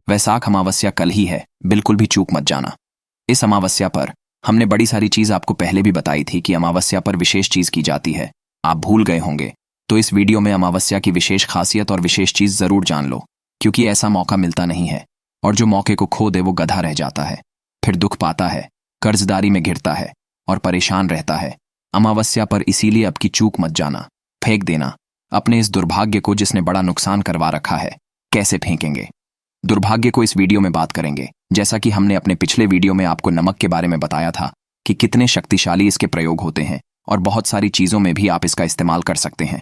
वैशाख अमावस्या कल ही है, बिल्कुल भी चूक मत जाना। इस अमावस्या पर हमने बड़ी सारी चीज आपको पहले भी बताई थी कि अमावस्या पर विशेष चीज की जाती है। आप भूल गए होंगे, तो इस वीडियो में अमावस्या की विशेष खासियत और विशेष चीज जरूर जान लो, क्योंकि ऐसा मौका मिलता नहीं है और जो मौके को खो दे वो गधा रह जाता है, फिर दुख पाता है, कर्जदारी में घिरता है और परेशान रहता है। अमावस्या पर इसीलिए अब की चूक मत जाना, फेंक देना अपने इस दुर्भाग्य को जिसने बड़ा नुकसान करवा रखा है। कैसे फेंकेंगे दुर्भाग्य को, इस वीडियो में बात करेंगे। जैसा कि हमने अपने पिछले वीडियो में आपको नमक के बारे में बताया था कि कितने शक्तिशाली इसके प्रयोग होते हैं और बहुत सारी चीजों में भी आप इसका इस्तेमाल कर सकते हैं,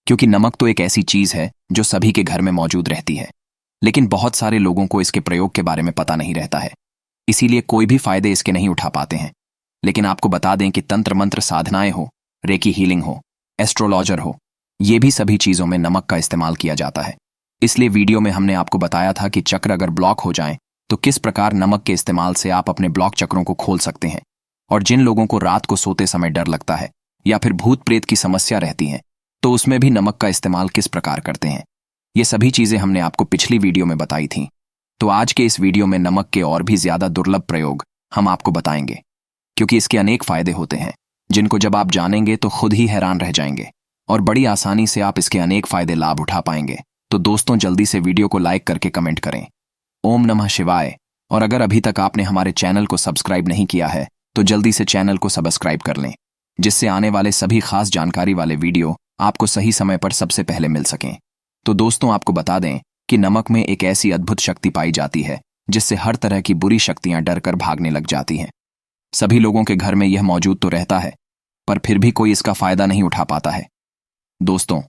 क्योंकि नमक तो एक ऐसी चीज है जो सभी के घर में मौजूद रहती है, लेकिन बहुत सारे लोगों को इसके प्रयोग के बारे में पता नहीं रहता है, इसीलिए कोई भी फायदे इसके नहीं उठा पाते हैं। लेकिन आपको बता दें कि तंत्र मंत्र साधनाएं हो, रेकी हीलिंग हो, एस्ट्रोलॉजर हो, ये भी सभी चीजों में नमक का इस्तेमाल किया जाता है। इसलिए वीडियो में हमने आपको बताया था कि चक्र अगर ब्लॉक हो जाएं तो किस प्रकार नमक के इस्तेमाल से आप अपने ब्लॉक चक्रों को खोल सकते हैं। और जिन लोगों को रात को सोते समय डर लगता है या फिर भूत प्रेत की समस्या रहती है, तो उसमें भी नमक का इस्तेमाल किस प्रकार करते हैं, ये सभी चीजें हमने आपको पिछली वीडियो में बताई थी। तो आज के इस वीडियो में नमक के और भी ज्यादा दुर्लभ प्रयोग हम आपको बताएंगे, क्योंकि इसके अनेक फायदे होते हैं जिनको जब आप जानेंगे तो खुद ही हैरान रह जाएंगे और बड़ी आसानी से आप इसके अनेक फायदे लाभ उठा पाएंगे। तो दोस्तों, जल्दी से वीडियो को लाइक करके कमेंट करें ओम नमः शिवाय। और अगर अभी तक आपने हमारे चैनल को सब्सक्राइब नहीं किया है तो जल्दी से चैनल को सब्सक्राइब कर लें, जिससे आने वाले सभी खास जानकारी वाले वीडियो आपको सही समय पर सबसे पहले मिल सकें। तो दोस्तों, आपको बता दें कि नमक में एक ऐसी अद्भुत शक्ति पाई जाती है जिससे हर तरह की बुरी शक्तियां डर कर भागने लग जाती हैं। सभी लोगों के घर में यह मौजूद तो रहता है, पर फिर भी कोई इसका फायदा नहीं उठा पाता है। दोस्तों,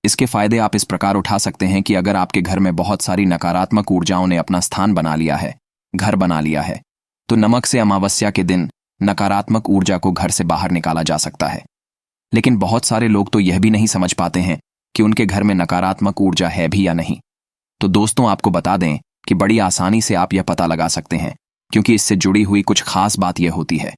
इसके फायदे आप इस प्रकार उठा सकते हैं कि अगर आपके घर में बहुत सारी नकारात्मक ऊर्जाओं ने अपना स्थान बना लिया है, घर बना लिया है, तो नमक से अमावस्या के दिन नकारात्मक ऊर्जा को घर से बाहर निकाला जा सकता है। लेकिन बहुत सारे लोग तो यह भी नहीं समझ पाते हैं कि उनके घर में नकारात्मक ऊर्जा है भी या नहीं। तो दोस्तों, आपको बता दें कि बड़ी आसानी से आप यह पता लगा सकते हैं, क्योंकि इससे जुड़ी हुई कुछ खास बात यह होती है।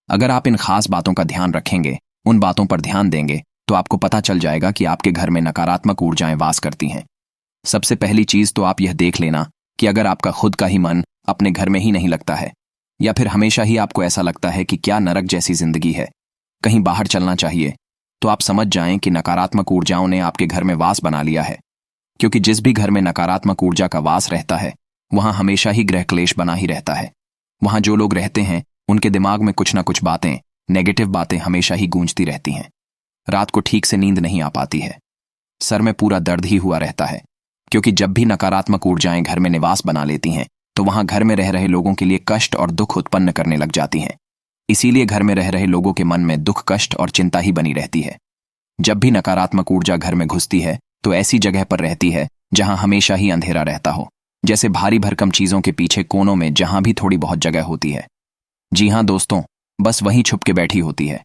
अगर आप इन खास बातों का ध्यान रखेंगे, उन बातों पर ध्यान देंगे, तो आपको पता चल जाएगा कि आपके घर में नकारात्मक ऊर्जाएं वास करती हैं। सबसे पहली चीज तो आप यह देख लेना कि अगर आपका खुद का ही मन अपने घर में ही नहीं लगता है, या फिर हमेशा ही आपको ऐसा लगता है कि क्या नरक जैसी जिंदगी है, कहीं बाहर चलना चाहिए, तो आप समझ जाएं कि नकारात्मक ऊर्जाओं ने आपके घर में वास बना लिया है। क्योंकि जिस भी घर में नकारात्मक ऊर्जा का वास रहता है, वहां हमेशा ही ग्रह क्लेश बना ही रहता है। वहां जो लोग रहते हैं उनके दिमाग में कुछ ना कुछ बातें, नेगेटिव बातें हमेशा ही गूंजती रहती हैं। रात को ठीक से नींद नहीं आ पाती है, सर में पूरा दर्द ही हुआ रहता है, क्योंकि जब भी नकारात्मक ऊर्जाएं घर में निवास बना लेती हैं तो वहां घर में रह रहे लोगों के लिए कष्ट और दुख उत्पन्न करने लग जाती हैं। इसीलिए घर में रह रहे लोगों के मन में दुख, कष्ट और चिंता ही बनी रहती है। जब भी नकारात्मक ऊर्जा घर में घुसती है तो ऐसी जगह पर रहती है जहां हमेशा ही अंधेरा रहता हो, जैसे भारी भरकम चीजों के पीछे कोनों में जहां भी थोड़ी बहुत जगह होती है। जी हां दोस्तों, बस वहीं छुप के बैठी होती है।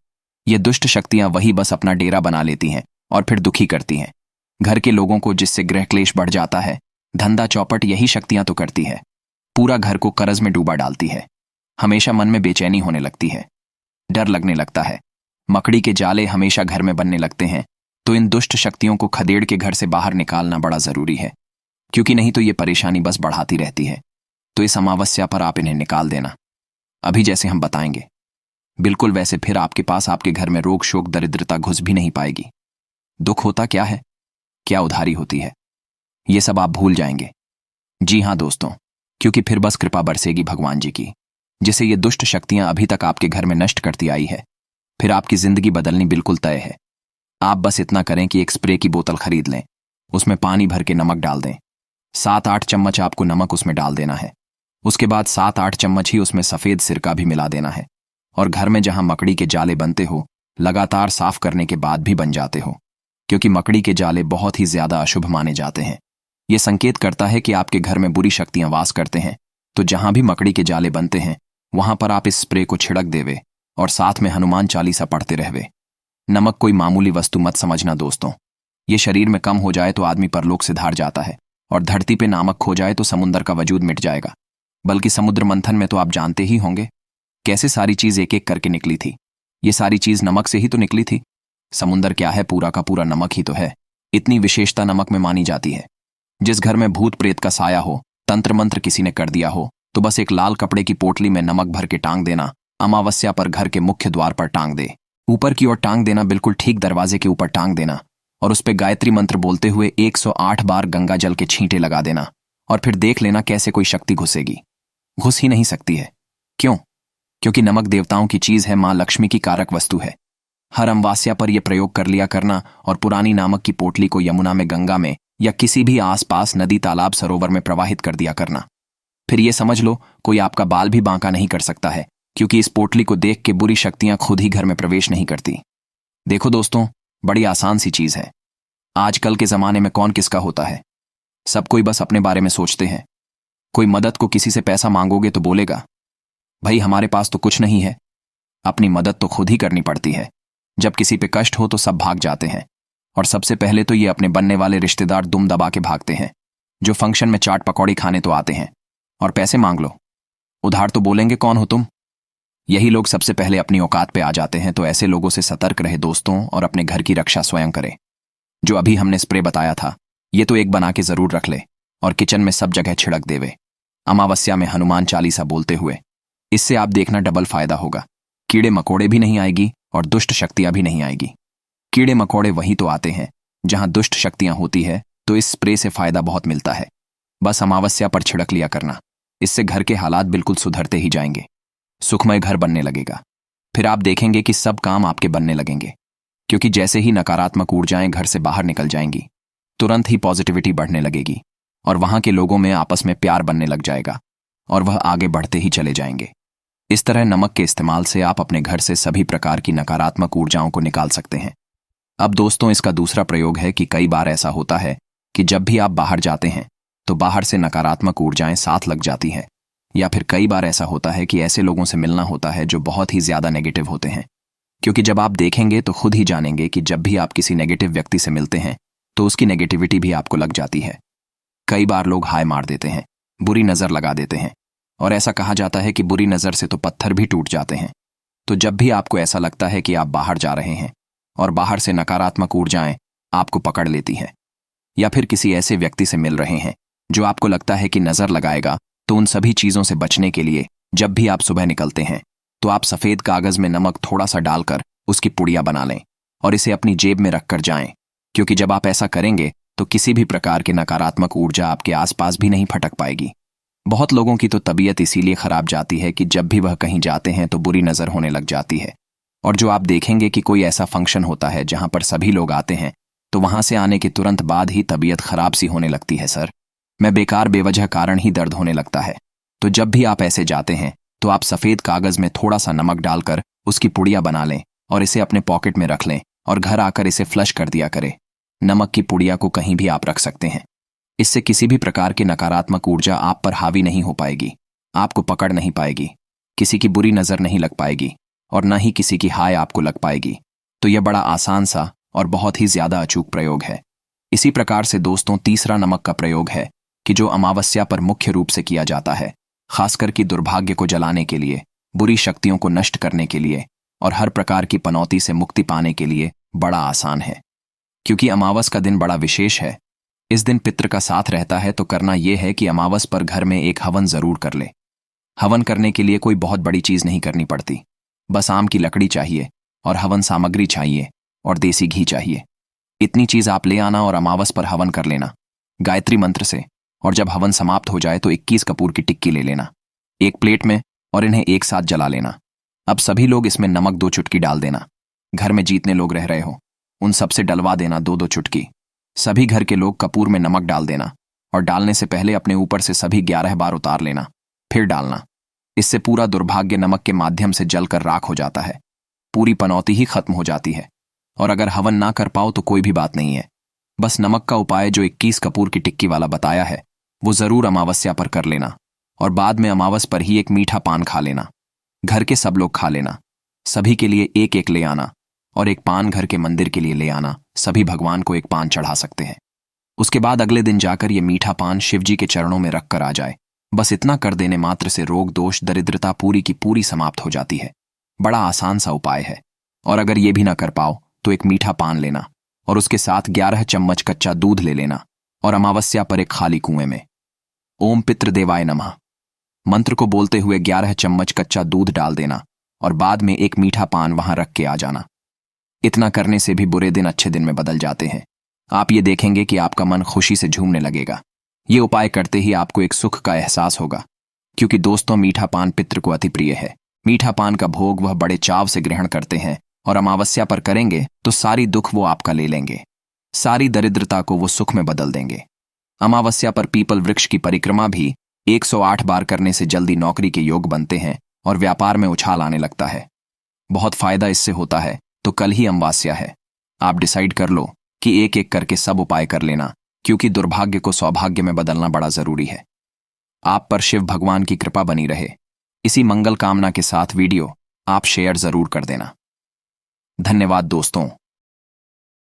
ये दुष्ट शक्तियां वही बस अपना डेरा बना लेती हैं और फिर दुखी करती हैं घर के लोगों को, जिससे गृह क्लेश बढ़ जाता है। धंधा चौपट यही शक्तियां तो करती है, पूरा घर को कर्ज में डूबा डालती है। हमेशा मन में बेचैनी होने लगती है, डर लगने लगता है, मकड़ी के जाले हमेशा घर में बनने लगते हैं। तो इन दुष्ट शक्तियों को खदेड़ के घर से बाहर निकालना बड़ा जरूरी है, क्योंकि नहीं तो ये परेशानी बस बढ़ाती रहती है। तो इस अमावस्या पर आप इन्हें निकाल देना, अभी जैसे हम बताएंगे बिल्कुल वैसे। फिर आपके पास आपके घर में रोग, शोक, दरिद्रता घुस भी नहीं पाएगी। दुख होता क्या है, क्या उधारी होती है, ये सब आप भूल जाएंगे। जी हां दोस्तों, क्योंकि फिर बस कृपा बरसेगी भगवान जी की, जिसे ये दुष्ट शक्तियां अभी तक आपके घर में नष्ट करती आई है। फिर आपकी जिंदगी बदलनी बिल्कुल तय है। आप बस इतना करें कि एक स्प्रे की बोतल खरीद लें, उसमें पानी भर के नमक डाल दें। 7-8 चम्मच आपको नमक उसमें डाल देना है। उसके बाद 7-8 चम्मच ही उसमें सफेद सिरका भी मिला देना है। और घर में जहां मकड़ी के जाले बनते हो, लगातार साफ करने के बाद भी बन जाते हो, क्योंकि मकड़ी के जाले बहुत ही ज्यादा अशुभ माने जाते हैं। यह संकेत करता है कि आपके घर में बुरी शक्तियां वास करते हैं। तो जहां भी मकड़ी के जाले बनते हैं वहां पर आप इस स्प्रे को छिड़क देवे और साथ में हनुमान चालीसा पढ़ते रहवे। नमक कोई मामूली वस्तु मत समझना दोस्तों। ये शरीर में कम हो जाए तो आदमी परलोक से धार जाता है, और धरती पे नमक खो जाए तो समुद्र का वजूद मिट जाएगा। बल्कि समुद्र मंथन में तो आप जानते ही होंगे कैसे सारी चीज एक एक करके निकली थी। ये सारी चीज नमक से ही तो निकली थी। समुंदर क्या है, पूरा का पूरा नमक ही तो है। इतनी विशेषता नमक में मानी जाती है। जिस घर में भूत प्रेत का साया हो, तंत्र मंत्र किसी ने कर दिया हो तो बस एक लाल कपड़े की पोटली में नमक भर के टांग देना, अमावस्या पर घर के मुख्य द्वार पर टांग दे। ऊपर की ओर टांग देना, बिल्कुल ठीक दरवाजे के ऊपर टांग देना, और उस पे गायत्री मंत्र बोलते हुए 108 बार गंगा जल के छींटे लगा देना, और फिर देख लेना कैसे कोई शक्ति घुसेगी। घुस ही नहीं सकती है। क्यों? क्योंकि नमक देवताओं की चीज है, मां लक्ष्मी की कारक वस्तु है। हर अमावस्या पर यह प्रयोग कर लिया करना और पुरानी नमक की पोटली को यमुना में, गंगा में या किसी भी आसपास नदी, तालाब, सरोवर में प्रवाहित कर दिया करना। फिर ये समझ लो कोई आपका बाल भी बांका नहीं कर सकता है, क्योंकि इस पोटली को देख के बुरी शक्तियां खुद ही घर में प्रवेश नहीं करती। देखो दोस्तों, बड़ी आसान सी चीज है। आजकल के जमाने में कौन किसका होता है? सब कोई बस अपने बारे में सोचते हैं। कोई मदद को किसी से पैसा मांगोगे तो बोलेगा, भाई हमारे पास तो कुछ नहीं है। अपनी मदद तो खुद ही करनी पड़ती है। जब किसी पे कष्ट हो तो सब भाग जाते हैं, और सबसे पहले तो ये अपने बनने वाले रिश्तेदार दुम दबा के भागते हैं, जो फंक्शन में चाट पकौड़ी खाने तो आते हैं और पैसे मांग लो, उधार तो बोलेंगे कौन हो तुम। यही लोग सबसे पहले अपनी औकात पे आ जाते हैं। तो ऐसे लोगों से सतर्क रहे दोस्तों, और अपने घर की रक्षा स्वयं करें। जो अभी हमने स्प्रे बताया था, ये तो एक बना के जरूर रख ले और किचन में सब जगह छिड़क देवे, अमावस्या में हनुमान चालीसा बोलते हुए। इससे आप देखना डबल फायदा होगा। कीड़े मकोड़े भी नहीं आएगी और दुष्ट शक्तियां भी नहीं आएगी। कीड़े मकोड़े वहीं तो आते हैं जहां दुष्ट शक्तियां होती है, तो इस स्प्रे से फायदा बहुत मिलता है। बस अमावस्या पर छिड़क लिया करना। इससे घर के हालात बिल्कुल सुधरते ही जाएंगे, सुखमय घर बनने लगेगा। फिर आप देखेंगे कि सब काम आपके बनने लगेंगे, क्योंकि जैसे ही नकारात्मक ऊर्जाएं घर से बाहर निकल जाएंगी, तुरंत ही पॉजिटिविटी बढ़ने लगेगी, और वहां के लोगों में आपस में प्यार बनने लग जाएगा, और वह आगे बढ़ते ही चले जाएंगे। इस तरह नमक के इस्तेमाल से आप अपने घर से सभी प्रकार की नकारात्मक ऊर्जाओं को निकाल सकते हैं। अब दोस्तों, इसका दूसरा प्रयोग है कि कई बार ऐसा होता है कि जब भी आप बाहर जाते हैं तो बाहर से नकारात्मक ऊर्जाएं साथ लग जाती हैं, या फिर कई बार ऐसा होता है कि ऐसे लोगों से मिलना होता है जो बहुत ही ज्यादा नेगेटिव होते हैं। क्योंकि जब आप देखेंगे तो खुद ही जानेंगे कि जब भी आप किसी नेगेटिव व्यक्ति से मिलते हैं तो उसकी नेगेटिविटी भी आपको लग जाती है। कई बार लोग हाय मार देते हैं, बुरी नजर लगा देते हैं, और ऐसा कहा जाता है कि बुरी नजर से तो पत्थर भी टूट जाते हैं। तो जब भी आपको ऐसा लगता है कि आप बाहर जा रहे हैं और बाहर से नकारात्मक ऊर्जाएं आपको पकड़ लेती हैं, या फिर किसी ऐसे व्यक्ति से मिल रहे हैं जो आपको लगता है कि नजर लगाएगा, तो उन सभी चीजों से बचने के लिए जब भी आप सुबह निकलते हैं तो आप सफेद कागज में नमक थोड़ा सा डालकर उसकी पुड़िया बना लें और इसे अपनी जेब में रखकर जाएं। क्योंकि जब आप ऐसा करेंगे तो किसी भी प्रकार की नकारात्मक ऊर्जा आपके आसपास भी नहीं फटक पाएगी। बहुत लोगों की तो तबीयत इसीलिए खराब जाती है कि जब भी वह कहीं जाते हैं तो बुरी नजर होने लग जाती है। और जो आप देखेंगे कि कोई ऐसा फंक्शन होता है जहां पर सभी लोग आते हैं, तो वहां से आने के तुरंत बाद ही तबीयत खराब सी होने लगती है। सर, मैं बेकार बेवजह कारण ही दर्द होने लगता है। तो जब भी आप ऐसे जाते हैं तो आप सफेद कागज में थोड़ा सा नमक डालकर उसकी पुड़िया बना लें और इसे अपने पॉकेट में रख लें, और घर आकर इसे फ्लश कर दिया करें। नमक की पुड़िया को कहीं भी आप रख सकते हैं। इससे किसी भी प्रकार की नकारात्मक ऊर्जा आप पर हावी नहीं हो पाएगी, आपको पकड़ नहीं पाएगी, किसी की बुरी नजर नहीं लग पाएगी, और न ही किसी की हाय आपको लग पाएगी। तो यह बड़ा आसान सा और बहुत ही ज्यादा अचूक प्रयोग है। इसी प्रकार से दोस्तों, तीसरा नमक का प्रयोग है कि जो अमावस्या पर मुख्य रूप से किया जाता है, खासकर कि दुर्भाग्य को जलाने के लिए, बुरी शक्तियों को नष्ट करने के लिए और हर प्रकार की पनौती से मुक्ति पाने के लिए बड़ा आसान है। क्योंकि अमावस का दिन बड़ा विशेष है, इस दिन पितृ का साथ रहता है, तो करना यह है कि अमावस पर घर में एक हवन जरूर कर ले। हवन करने के लिए कोई बहुत बड़ी चीज नहीं करनी पड़ती, बस आम की लकड़ी चाहिए और हवन सामग्री चाहिए और देसी घी चाहिए। इतनी चीज आप ले आना और अमावस पर हवन कर लेना गायत्री मंत्र से। और जब हवन समाप्त हो जाए तो 21 कपूर की टिक्की ले लेना एक प्लेट में और इन्हें एक साथ जला लेना। अब सभी लोग इसमें नमक 2 चुटकी डाल देना। घर में जितने लोग रह रहे हो उन सबसे डलवा देना 2-2 चुटकी। सभी घर के लोग कपूर में नमक डाल देना, और डालने से पहले अपने ऊपर से सभी 11 बार उतार लेना, फिर डालना। इससे पूरा दुर्भाग्य नमक के माध्यम से जलकर राख हो जाता है, पूरी पनौती ही खत्म हो जाती है। और अगर हवन ना कर पाओ तो कोई भी बात नहीं है, बस नमक का उपाय जो 21 कपूर की टिक्की वाला बताया है वो जरूर अमावस्या पर कर लेना, और बाद में अमावस पर ही एक मीठा पान खा लेना। घर के सब लोग खा लेना, सभी के लिए एक एक ले आना, और एक पान घर के मंदिर के लिए ले आना। सभी भगवान को एक पान चढ़ा सकते हैं। उसके बाद अगले दिन जाकर ये मीठा पान शिवजी के चरणों में रख कर आ जाए। बस इतना कर देने मात्र से रोग दोष दरिद्रता पूरी की पूरी समाप्त हो जाती है। बड़ा आसान सा उपाय है। और अगर ये भी ना कर पाओ तो एक मीठा पान लेना और उसके साथ 11 चम्मच कच्चा दूध ले लेना, और अमावस्या पर एक खाली कुएं में ओम पितृदेवाय नमः मंत्र को बोलते हुए 11 चम्मच कच्चा दूध डाल देना और बाद में एक मीठा पान वहां रख के आ जाना। इतना करने से भी बुरे दिन अच्छे दिन में बदल जाते हैं। आप ये देखेंगे कि आपका मन खुशी से झूमने लगेगा। ये उपाय करते ही आपको एक सुख का एहसास होगा, क्योंकि दोस्तों मीठा पान पितृ को अति प्रिय है। मीठा पान का भोग वह बड़े चाव से ग्रहण करते हैं और अमावस्या पर करेंगे तो सारी दुख वो आपका ले लेंगे, सारी दरिद्रता को वो सुख में बदल देंगे। अमावस्या पर पीपल वृक्ष की परिक्रमा भी 108 बार करने से जल्दी नौकरी के योग बनते हैं और व्यापार में उछाल आने लगता है। बहुत फायदा इससे होता है। तो कल ही अमावस्या है। आप डिसाइड कर लो कि एक एक करके सब उपाय कर लेना, क्योंकि दुर्भाग्य को सौभाग्य में बदलना बड़ा जरूरी है। आप पर शिव भगवान की कृपा बनी रहे। इसी मंगल कामना के साथ वीडियो आप शेयर जरूर कर देना। धन्यवाद दोस्तों।